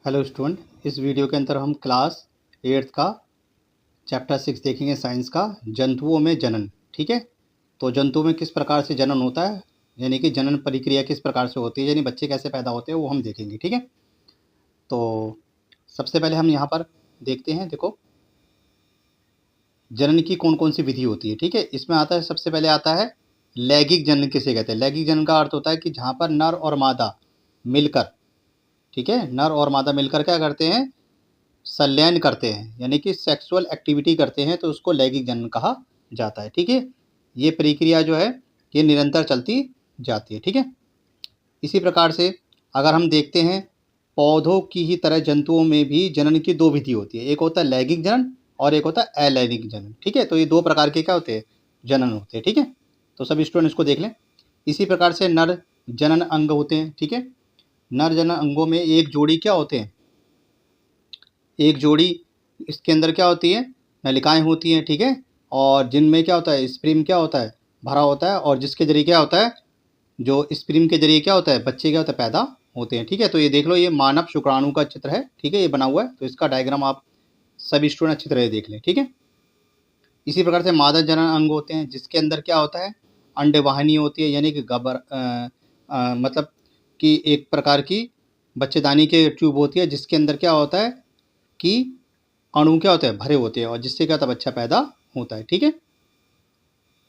Hello student, इस video के अंदर हम क्लास 8th का चैप्टर 6 देखेंगे साइंस का, जंतुओं में जनन। ठीक है, तो जंतुओं में किस प्रकार से जनन होता है, यानी कि जनन प्रक्रिया किस प्रकार से होती है, यानी बच्चे कैसे पैदा होते हैं, वो हम देखेंगे। ठीक है, तो सबसे पहले हम यहाँ पर देखते हैं। देखो, जनन की कौन कौन सी विधि होती है। ठीक है, इसमें आता है, सबसे पहले आता है लैंगिक जनन। किसे कहते हैं? लैंगिक जनन का अर्थ होता है कि जहाँ पर नर और मादा मिलकर, ठीक है, नर और मादा मिलकर क्या करते हैं, संलयन करते हैं, यानी कि सेक्सुअल एक्टिविटी करते हैं, तो उसको लैंगिक जनन कहा जाता है। ठीक है, ये प्रक्रिया जो है ये निरंतर चलती जाती है। ठीक है, इसी प्रकार से अगर हम देखते हैं, पौधों की ही तरह जंतुओं में भी जनन की दो विधि होती है। एक होता है लैंगिक जनन और एक होता है अलैंगिक जनन। ठीक है, तो ये दो प्रकार के क्या होते हैं, जनन होते हैं। ठीक है, तो सभी स्टूडेंट इसको देख लें। इसी प्रकार से नर जनन अंग होते हैं। ठीक है, नर जनन अंगों में एक जोड़ी क्या होते हैं, एक जोड़ी, इसके अंदर क्या होती है, नलिकाएं होती हैं। ठीक है, और जिनमें क्या होता है, स्पर्म क्या होता है, भरा होता है, और जिसके जरिए क्या होता है, जो स्पर्म के जरिए क्या होता है, बच्चे क्या होता है, पैदा होते हैं। ठीक है, तो ये देख लो, ये मानव शुक्राणु का चित्र है। ठीक है, ये बना हुआ है, तो इसका डायग्राम आप सभी स्टूडेंट अच्छी तरह देख लें। ठीक है, इसी प्रकार से मादा जनन अंग होते हैं, जिसके अंदर क्या होता है, अंडवाहिनी होती है, यानी कि मतलब कि एक प्रकार की बच्चेदानी के ट्यूब होती है, जिसके अंदर क्या होता है कि अणु क्या होते हैं, भरे होते हैं, और जिससे क्या होता है, बच्चा पैदा होता है। ठीक है,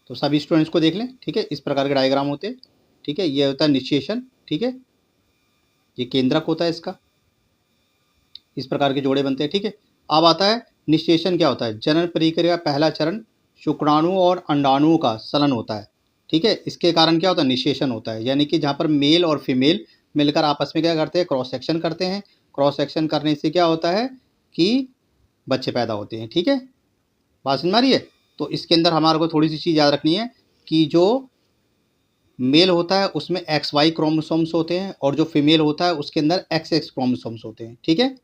तो सभी स्टूडेंट्स को देख लें। ठीक है, इस प्रकार के डायग्राम होते हैं। ठीक है, ये होता है निषेचन। ठीक है, ये केंद्रक होता है इसका, इस प्रकार के जोड़े बनते हैं। ठीक है, अब आता है निषेचन। क्या होता है, जनन प्रक्रिया पहला चरण शुक्राणु और अंडाणुओं का सलन होता है। ठीक है, इसके कारण क्या होता है, निषेचन होता है, यानी कि जहाँ पर मेल और फीमेल मिलकर आपस में क्या करते हैं, क्रॉस सेक्शन करते हैं। क्रॉस सेक्शन करने से क्या होता है कि बच्चे पैदा होते हैं। ठीक है, बात समझ में आ रही है? तो इसके अंदर हमारे को थोड़ी सी चीज़ याद रखनी है कि जो मेल होता है उसमें XY क्रोमोसोम्स होते हैं, और जो फीमेल होता है उसके अंदर XX क्रोमोसोम्स होते हैं। ठीक है,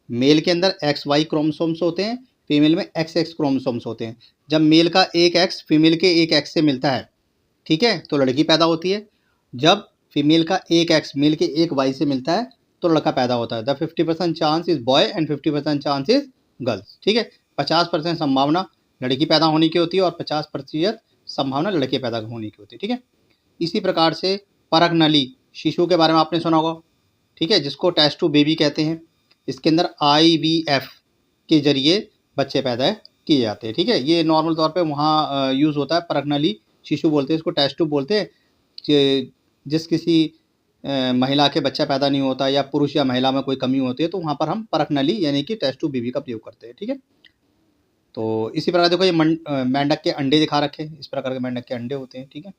मेल के अंदर XY क्रोमोसोम्स होते हैं, फीमेल में XX क्रोमोसोम्स होते हैं। जब मेल का एक X फीमेल के एक X से मिलता है, ठीक है, तो लड़की पैदा होती है। जब फीमेल का एक X मेल के एक Y से मिलता है, तो लड़का पैदा होता है। The 50% chance is boy and 50% chance is girls. ठीक है, 50% संभावना लड़की पैदा होने की होती है, और 50% संभावना लड़के पैदा होने की होती है। ठीक है, इसी प्रकार से परक नली शिशु के बारे में आपने सुना होगा। ठीक है, जिसको टेस्ट टू बेबी कहते हैं। इसके अंदर IVF के जरिए बच्चे पैदा किए जाते हैं। ठीक है, ये नॉर्मल तौर पे वहाँ यूज़ होता है। परक नली शिशु बोलते हैं इसको, टेस्ट टू बोलते हैं। जिस किसी महिला के बच्चा पैदा नहीं होता, या पुरुष या महिला में कोई कमी होती है, तो वहाँ पर हम परक नली यानी कि टेस्ट टू बेबी का प्रयोग करते हैं। ठीक है, तो इसी प्रकार देखो, ये मेंढक के अंडे दिखा रखे हैं। इस प्रकार के मेंढक के अंडे होते हैं। ठीक है,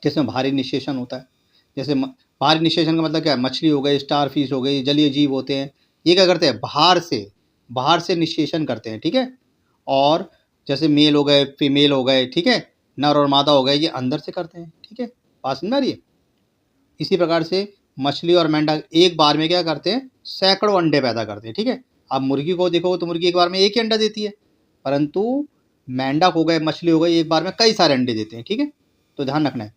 जिसमें भारी निषेचन होता है। जैसे भारी निषेचन का मतलब क्या है, मछली हो गई, स्टार फिश हो गई, जलीय जीव होते हैं, ये क्या करते हैं, बाहर से निषेचन करते हैं। ठीक है, और जैसे मेल हो गए, फीमेल हो गए, ठीक है, नर और मादा हो गए, ये अंदर से करते हैं। ठीक है, बात समझ में आ रही है? इसी प्रकार से मछली और मेंढक एक बार में क्या करते हैं, सैकड़ों अंडे पैदा करते हैं। ठीक है, आप मुर्गी को देखोगे तो मुर्गी एक बार में एक ही अंडा देती है, परंतु मेंढक हो गए, मछली हो गई, एक बार में कई सारे अंडे देते हैं। ठीक है, तो ध्यान रखना है।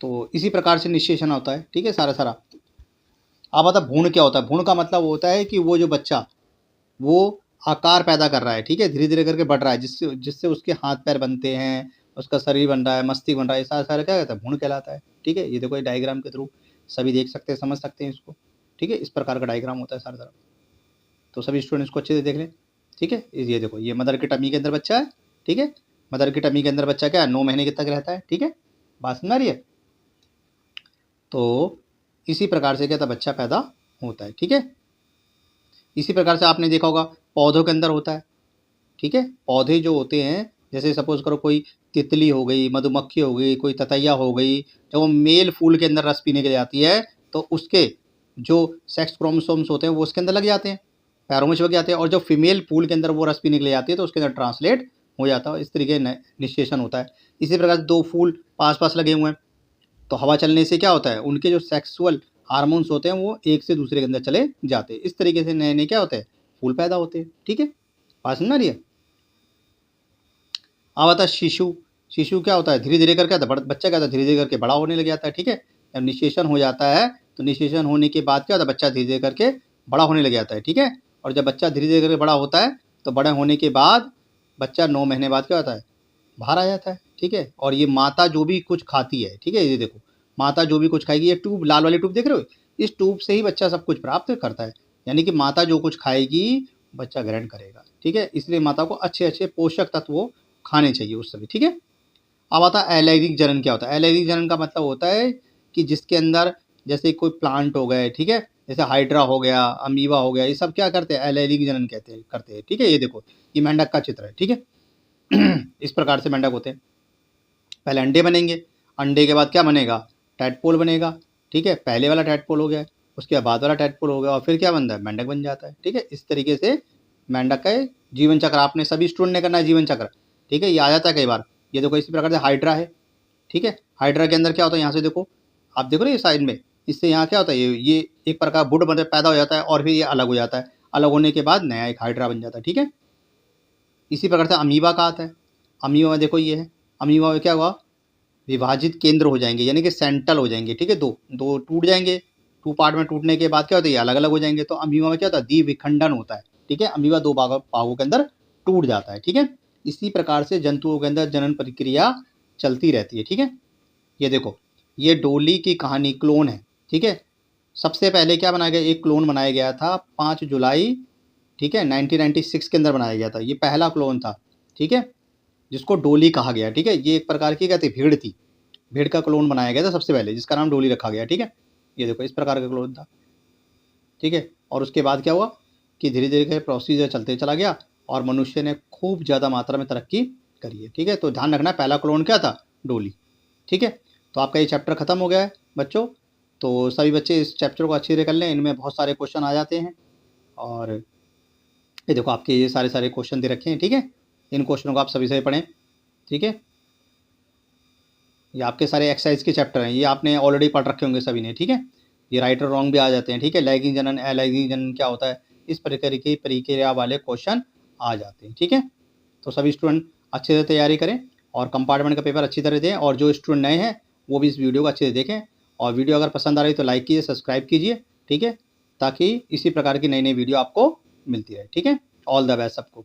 तो इसी प्रकार से निषेचन होता है। ठीक है, सारा अब आता भ्रूण। क्या होता है, भ्रूण का मतलब होता है कि वो जो बच्चा वो आकार पैदा कर रहा है। ठीक है, धीरे धीरे करके बढ़ रहा है, जिससे जिससे उसके हाथ पैर बनते हैं, उसका शरीर बन रहा है, मस्तिष्क बन रहा है, सारा सारा क्या कहता है, भ्रूण कहलाता है। ठीक है, ये देखो, ये डायग्राम के थ्रू सभी देख सकते हैं, समझ सकते हैं इसको। ठीक है, इस प्रकार का डायग्राम होता है सारा। तो सभी स्टूडेंट इसको अच्छे से देख लें। ठीक है, ये देखो, ये मदर की टमी के अंदर बच्चा है। ठीक है, मदर की टमी के अंदर बच्चा क्या है, 9 महीने तक रहता है। ठीक है, बात समझ आ रही है? तो इसी प्रकार से क्या था, बच्चा पैदा होता है। ठीक है, इसी प्रकार से आपने देखा होगा पौधों के अंदर होता है। ठीक है, पौधे जो होते हैं, जैसे सपोज करो कोई तितली हो गई, मधुमक्खी हो गई, कोई ततैया हो गई, जब वो मेल फूल के अंदर रस पीने के लिए आती है, तो उसके जो सेक्स क्रोमोसोम्स होते हैं वो उसके अंदर लग जाते हैं, पैरों में चिपक जाते हैं, और जब फीमेल फूल के अंदर वो रस पीने के लिए आती है, तो उसके अंदर ट्रांसलेट हो जाता है। इस तरीके निषेचन होता है। इसी प्रकार से दो फूल पास पास लगे हुए हैं, तो हवा चलने से क्या होता है, उनके जो सेक्सुअल हार्मोन्स होते हैं वो एक से दूसरे के अंदर चले जाते हैं। इस तरीके से नए नए क्या होते हैं, फूल पैदा होते हैं। ठीक है, बात समझ आ रही है? अब आता है शिशु। शिशु क्या होता है, धीरे धीरे करके बच्चा क्या होता है, धीरे धीरे करके बड़ा होने लग जाता है। ठीक है, जब निषेचन हो जाता है तो निषेचन होने के बाद क्या होता है, बच्चा धीरे धीरे करके बड़ा होने लग जाता है, ठीक है। और जब बच्चा धीरे धीरे करके बड़ा होता है तो बड़ा होने के बाद बच्चा 9 महीने बाद क्या होता है, बाहर आ जाता है, ठीक है। और ये माता जो भी कुछ खाती है, ठीक है, ये देखो माता जो भी कुछ खाएगी, ये ट्यूब लाल वाली ट्यूब देख रहे हो, इस ट्यूब से ही बच्चा सब कुछ प्राप्त करता है। यानी कि माता जो कुछ खाएगी बच्चा ग्रहण करेगा, ठीक है। इसलिए माता को अच्छे अच्छे पोषक तत्व खाने चाहिए उस समय, ठीक है। अब आता है अलैंगिक जनन। क्या होता है अलैंगिक जनन का मतलब होता है कि जिसके अंदर जैसे कोई प्लांट हो गए, ठीक है, जैसे हाइड्रा हो गया, अमीबा हो गया, ये सब क्या करते हैं, अलैंगिक जनन करते हैं, ठीक है। ये देखो ये मेंढक का चित्र है, ठीक है। इस प्रकार से मेंढक होते हैं। पहले अंडे बनेंगे, अंडे के बाद क्या बनेगा, टैडपोल बनेगा, ठीक है। पहले वाला टैडपोल हो गया, उसके बाद वाला टैडपोल हो गया, और फिर क्या बनता है, मेंढक बन जाता है, ठीक है। इस तरीके से मेंढक का जीवन चक्र आपने सभी स्टूडेंट ने करना है, जीवन चक्र, ठीक है। ये आ जाता है कई बार। ये देखो इसी प्रकार से हाइड्रा है, ठीक है। हाइड्रा के अंदर क्या होता है, यहाँ से देखो आप देखो ना ये साइड में, इससे यहाँ क्या होता है, ये एक प्रकार बुड मतलब पैदा हो जाता है और फिर ये अलग हो जाता है, अलग होने के बाद नया एक हाइड्रा बन जाता है, ठीक है। इसी प्रकार से अमीबा का आता है। अमीबा में देखो ये है, अमीबा में क्या हुआ, विभाजित केंद्र हो जाएंगे, यानी कि सेंट्रल हो जाएंगे, ठीक है। दो दो टूट जाएंगे, 2 पार्ट में टूटने के बाद क्या होता है, ये अलग अलग हो जाएंगे। तो अमीबा में क्या होता है, द्विविखंडन होता है, ठीक है। अमीबा 2 भागों के अंदर टूट जाता है, ठीक है। इसी प्रकार से जंतुओं के अंदर जनन प्रक्रिया चलती रहती है, ठीक है। ये देखो ये डोली की कहानी क्लोन है, ठीक है। सबसे पहले क्या बनाया गया, एक क्लोन बनाया गया था 5 जुलाई, ठीक है, 1996 के अंदर बनाया गया था। ये पहला क्लोन था, ठीक है, जिसको डोली कहा गया, ठीक है। ये एक प्रकार की क्या थी, भीड़ थी, भीड़ का क्लोन बनाया गया था सबसे पहले, जिसका नाम डोली रखा गया, ठीक है। ये देखो इस प्रकार का क्लोन था, ठीक है। और उसके बाद क्या हुआ कि धीरे धीरे प्रोसीजर चलते चला गया और मनुष्य ने खूब ज़्यादा मात्रा में तरक्की करी है, ठीक है। तो ध्यान रखना पहला क्लोन क्या था, डोली, ठीक है। तो आपका ये चैप्टर खत्म हो गया है बच्चों। तो सभी बच्चे इस चैप्टर को अच्छे से कर लें, इनमें बहुत सारे क्वेश्चन आ जाते हैं। और ये देखो आपके ये सारे क्वेश्चन दे रखे हैं, ठीक है। इन क्वेश्चनों को आप सभी से पढ़ें, ठीक है। ये आपके सारे एक्सरसाइज के चैप्टर हैं, ये आपने ऑलरेडी पढ़ रखे होंगे सभी ने, ठीक है। ये राइट और रॉन्ग भी आ जाते हैं, ठीक है। लैगिंग जनन अलैंगिक जनन क्या होता है, इस प्रकार की प्रक्रिया वाले क्वेश्चन आ जाते हैं, ठीक है। तो सभी स्टूडेंट अच्छे से तैयारी करें और कंपार्टमेंट का पेपर अच्छी तरह दें। और जो स्टूडेंट नए हैं वो भी इस वीडियो को अच्छे से देखें, और वीडियो अगर पसंद आ रही तो लाइक कीजिए, सब्सक्राइब कीजिए, ठीक है, ताकि इसी प्रकार की नई नई वीडियो आपको मिलती रहे, ठीक है। ऑल द बेस्ट सबको।